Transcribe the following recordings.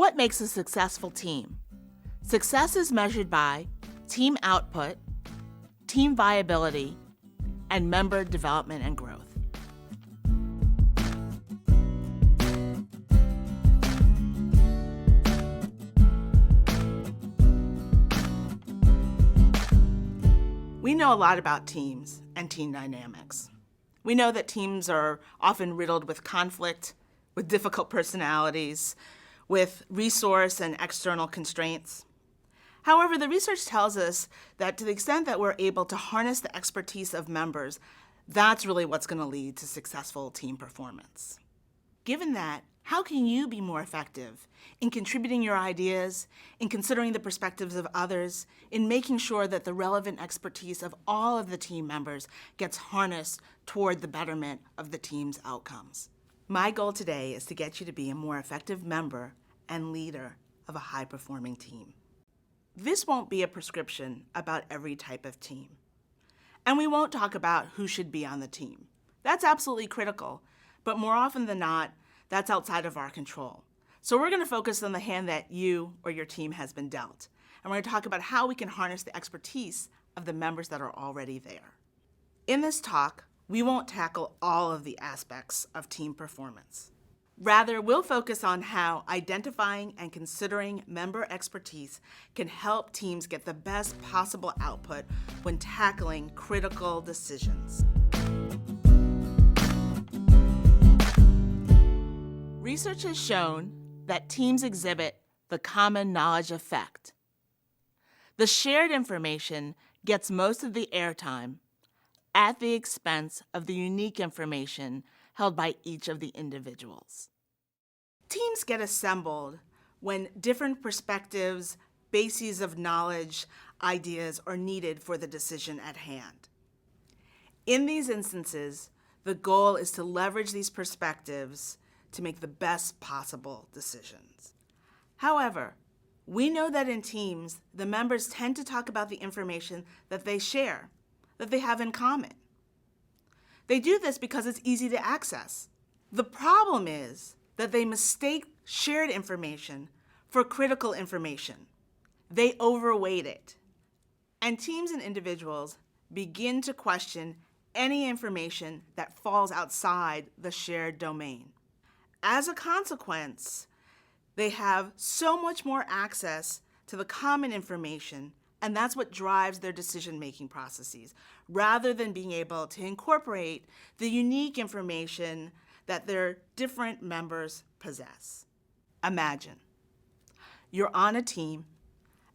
What makes a successful team? Success is measured by team output, team viability, and member development and growth. We know a lot about teams and team dynamics. We know that teams are often riddled with conflict, with difficult personalities, with resource and external constraints. However, the research tells us that to the extent that we're able to harness the expertise of members, that's really what's going to lead to successful team performance. Given that, how can you be more effective in contributing your ideas, in considering the perspectives of others, in making sure that the relevant expertise of all of the team members gets harnessed toward the betterment of the team's outcomes? My goal today is to get you to be a more effective member and leader of a high-performing team. This won't be a prescription about every type of team. And we won't talk about who should be on the team. That's absolutely critical, but more often than not, that's outside of our control. So we're going to focus on the hand that you or your team has been dealt. And we're going to talk about how we can harness the expertise of the members that are already there. In this talk, we won't tackle all of the aspects of team performance. Rather, we'll focus on how identifying and considering member expertise can help teams get the best possible output when tackling critical decisions. Research has shown that teams exhibit the common knowledge effect. The shared information gets most of the airtime at the expense of the unique information held by each of the individuals. Teams get assembled when different perspectives, bases of knowledge, ideas are needed for the decision at hand. In these instances, the goal is to leverage these perspectives to make the best possible decisions. However, we know that in teams, the members tend to talk about the information that they share, that they have in common. They do this because it's easy to access. The problem is that they mistake shared information for critical information. They overweight it. And teams and individuals begin to question any information that falls outside the shared domain. As a consequence, they have so much more access to the common information, and that's what drives their decision-making processes, rather than being able to incorporate the unique information that their different members possess. Imagine you're on a team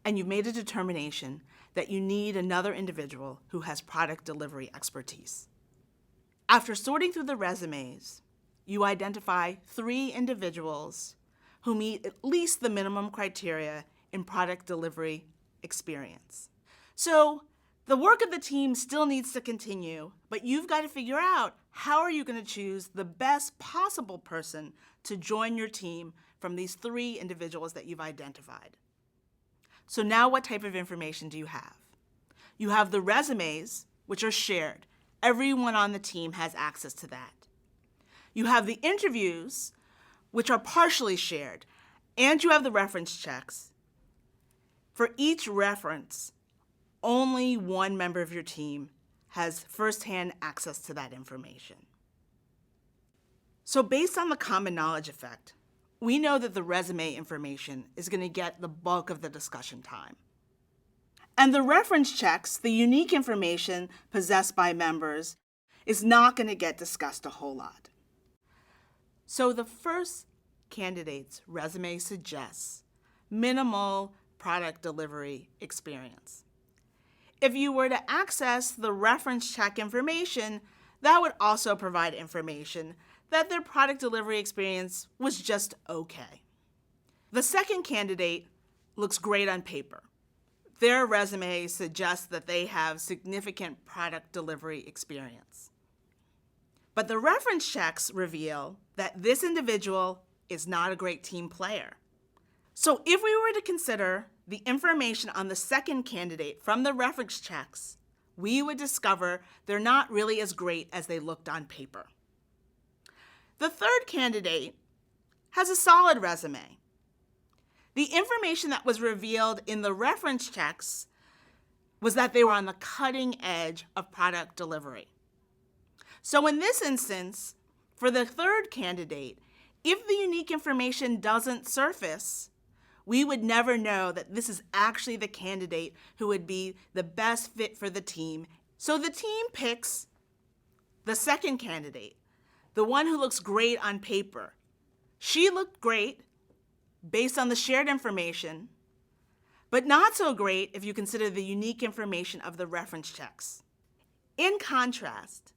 and you've made a determination that you need another individual who has product delivery expertise. After sorting through the resumes, you identify 3 individuals who meet at least the minimum criteria in product delivery experience. So the work of the team still needs to continue, but you've got to figure out how are you going to choose the best possible person to join your team from these 3 individuals that you've identified. So now what type of information do you have? You have the resumes, which are shared. Everyone on the team has access to that. You have the interviews, which are partially shared, and you have the reference checks. For each reference, only one member of your team has firsthand access to that information. So based on the common knowledge effect, we know that the resume information is going to get the bulk of the discussion time. And the reference checks, the unique information possessed by members, is not going to get discussed a whole lot. So the first candidate's resume suggests minimal product delivery experience. If you were to access the reference check information, that would also provide information that their product delivery experience was just okay. The second candidate looks great on paper. Their resume suggests that they have significant product delivery experience. But the reference checks reveal that this individual is not a great team player. So if we were to consider the information on the second candidate from the reference checks, we would discover they're not really as great as they looked on paper. The third candidate has a solid resume. The information that was revealed in the reference checks was that they were on the cutting edge of product delivery. So in this instance, for the third candidate, if the unique information doesn't surface, we would never know that this is actually the candidate who would be the best fit for the team. So the team picks the second candidate, the one who looks great on paper. She looked great based on the shared information, but not so great if you consider the unique information of the reference checks. In contrast,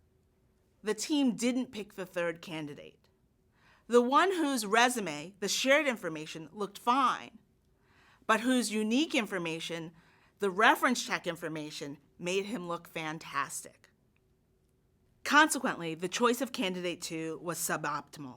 the team didn't pick the third candidate. The one whose resume, the shared information, looked fine, but whose unique information, the reference check information, made him look fantastic. Consequently, the choice of candidate 2 was suboptimal.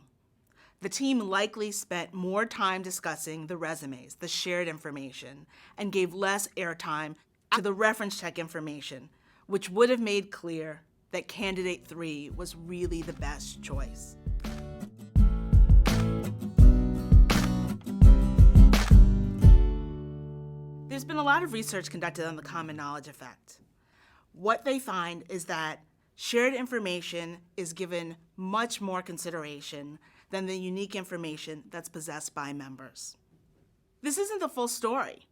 The team likely spent more time discussing the resumes, the shared information, and gave less airtime to the reference check information, which would have made clear that candidate 3 was really the best choice. There's been a lot of research conducted on the common knowledge effect. What they find is that shared information is given much more consideration than the unique information that's possessed by members. This isn't the full story.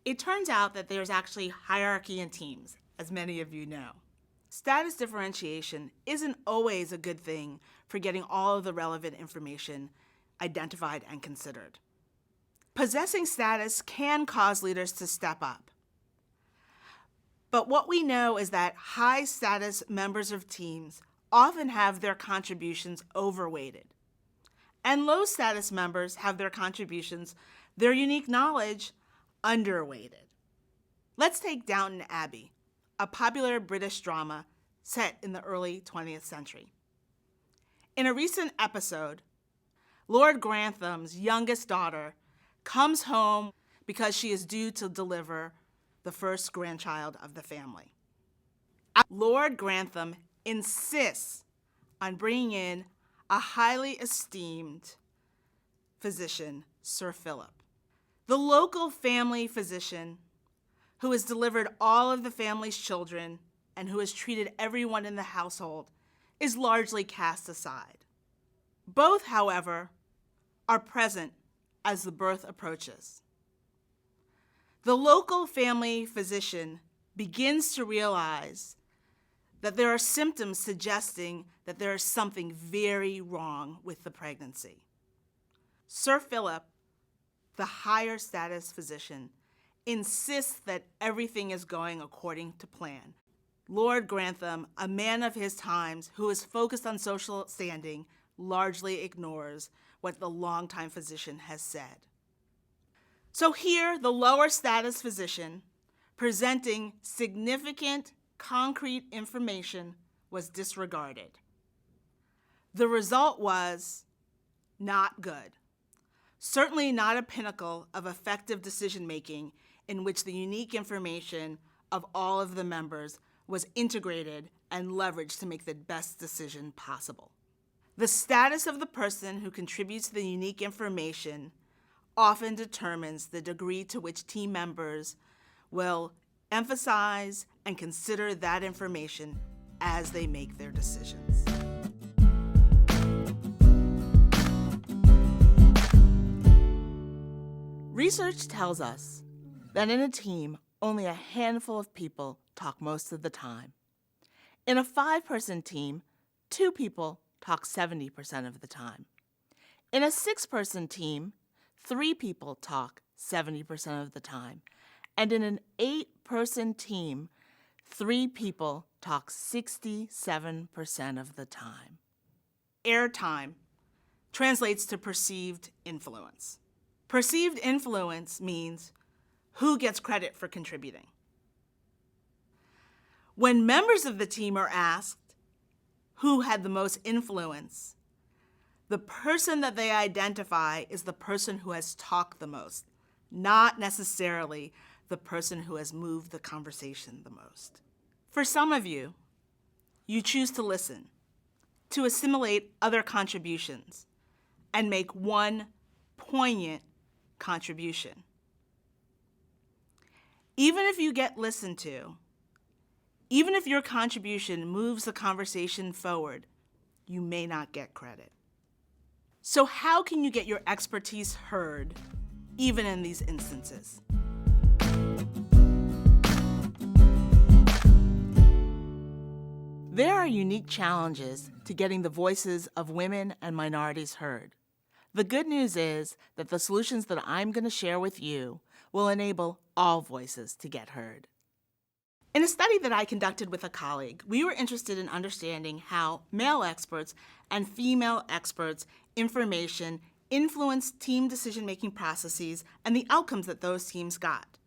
It turns out that there's actually hierarchy in teams, as many of you know. Status differentiation isn't always a good thing for getting all of the relevant information identified and considered. Possessing status can cause leaders to step up. But what we know is that high status members of teams often have their contributions overweighted. And low status members have their contributions, their unique knowledge, underweighted. Let's take Downton Abbey, a popular British drama set in the early 20th century. In a recent episode, Lord Grantham's youngest daughter comes home because she is due to deliver the first grandchild of the family. Lord Grantham insists on bringing in a highly esteemed physician, Sir Philip. The local family physician who has delivered all of the family's children and who has treated everyone in the household is largely cast aside. Both, however, are present as the birth approaches. The local family physician begins to realize that there are symptoms suggesting that there is something very wrong with the pregnancy. Sir Philip, the higher status physician, insists that everything is going according to plan. Lord Grantham, a man of his times who is focused on social standing, largely ignores what the longtime physician has said. So here, the lower status physician, presenting significant concrete information, was disregarded. The result was not good. Certainly not a pinnacle of effective decision-making in which the unique information of all of the members was integrated and leveraged to make the best decision possible. The status of the person who contributes the unique information often determines the degree to which team members will emphasize and consider that information as they make their decisions. Research tells us that in a team, only a handful of people talk most of the time. In a 5-person team, 2 people talk 70% of the time. In a 6-person team, 3 people talk 70% of the time. And in an 8-person team, 3 people talk 67% of the time. Airtime translates to perceived influence. Perceived influence means who gets credit for contributing. When members of the team are asked who had the most influence, the person that they identify is the person who has talked the most, not necessarily the person who has moved the conversation the most. For some of you, you choose to listen, to assimilate other contributions, and make one poignant contribution. Even if you get listened to, even if your contribution moves the conversation forward, you may not get credit. So how can you get your expertise heard, even in these instances? There are unique challenges to getting the voices of women and minorities heard. The good news is that the solutions that I'm going to share with you will enable all voices to get heard. In a study that I conducted with a colleague, we were interested in understanding how male experts and female experts' information influenced team decision-making processes and the outcomes that those teams got.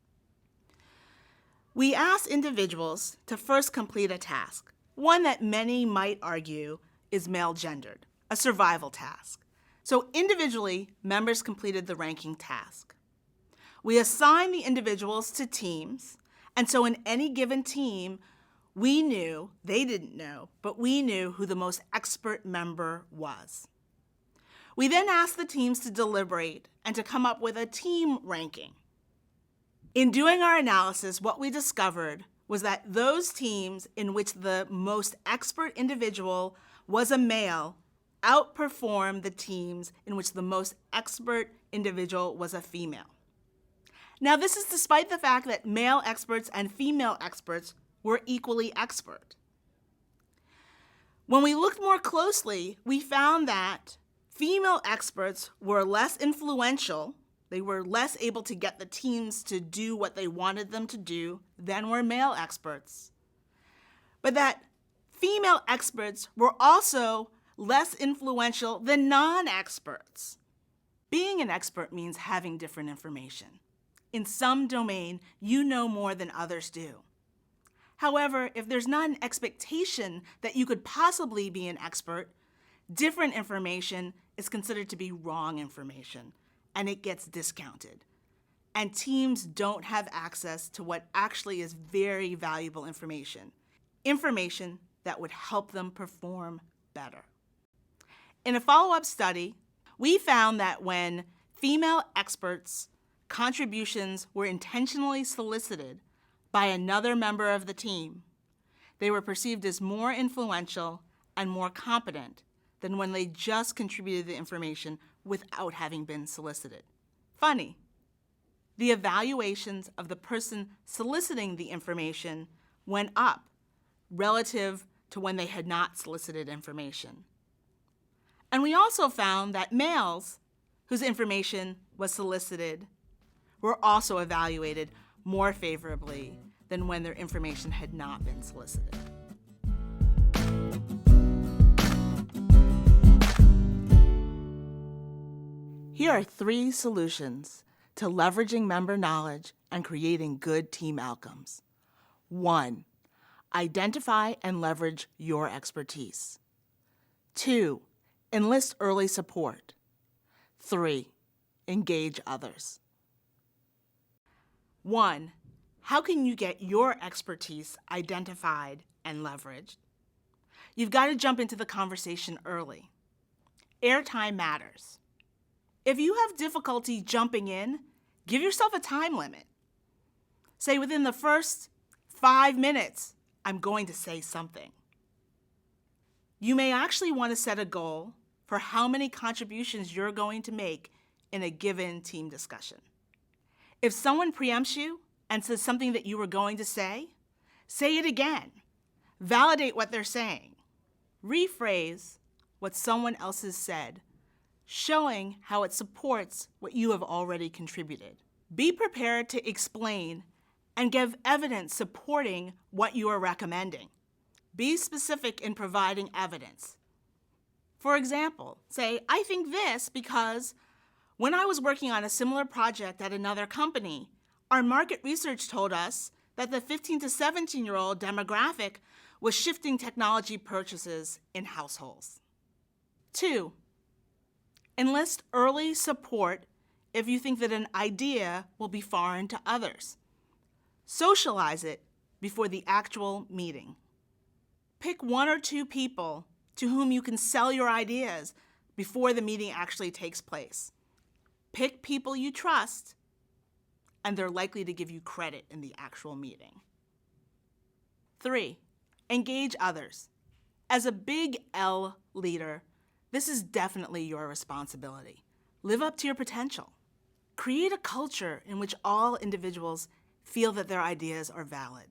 We asked individuals to first complete a task, one that many might argue is male-gendered, a survival task. So individually, members completed the ranking task. We assigned the individuals to teams, and so in any given team, we knew, they didn't know, but we knew who the most expert member was. We then asked the teams to deliberate and to come up with a team ranking. In doing our analysis, what we discovered was that those teams in which the most expert individual was a male outperformed the teams in which the most expert individual was a female. Now, this is despite the fact that male experts and female experts were equally expert. When we looked more closely, we found that female experts were less influential, they were less able to get the teams to do what they wanted them to do than were male experts. But that female experts were also less influential than non-experts. Being an expert means having different information. In some domain, you know more than others do. However, if there's not an expectation that you could possibly be an expert, different information is considered to be wrong information, and it gets discounted. And teams don't have access to what actually is very valuable information, information that would help them perform better. In a follow-up study, we found that when female experts' contributions were intentionally solicited by another member of the team, they were perceived as more influential and more competent than when they just contributed the information without having been solicited. Funny, the evaluations of the person soliciting the information went up relative to when they had not solicited information. And we also found that males whose information was solicited were also evaluated more favorably than when their information had not been solicited. Here are 3 solutions to leveraging member knowledge and creating good team outcomes. 1, identify and leverage your expertise. 2, enlist early support. 3, engage others. 1, how can you get your expertise identified and leveraged? You've got to jump into the conversation early. Airtime matters. If you have difficulty jumping in, give yourself a time limit. Say within the first 5 minutes, I'm going to say something. You may actually want to set a goal for how many contributions you're going to make in a given team discussion. If someone preempts you and says something that you were going to say it again. Validate what they're saying. Rephrase what someone else has said, showing how it supports what you have already contributed. Be prepared to explain and give evidence supporting what you are recommending. Be specific in providing evidence. For example, say, I think this because when I was working on a similar project at another company, our market research told us that the 15 to 17-year-old demographic was shifting technology purchases in households. 2, enlist early support if you think that an idea will be foreign to others. Socialize it before the actual meeting. Pick 1 or 2 people to whom you can sell your ideas before the meeting actually takes place. Pick people you trust, and they're likely to give you credit in the actual meeting. 3, engage others. As a big L leader, this is definitely your responsibility. Live up to your potential. Create a culture in which all individuals feel that their ideas are valid.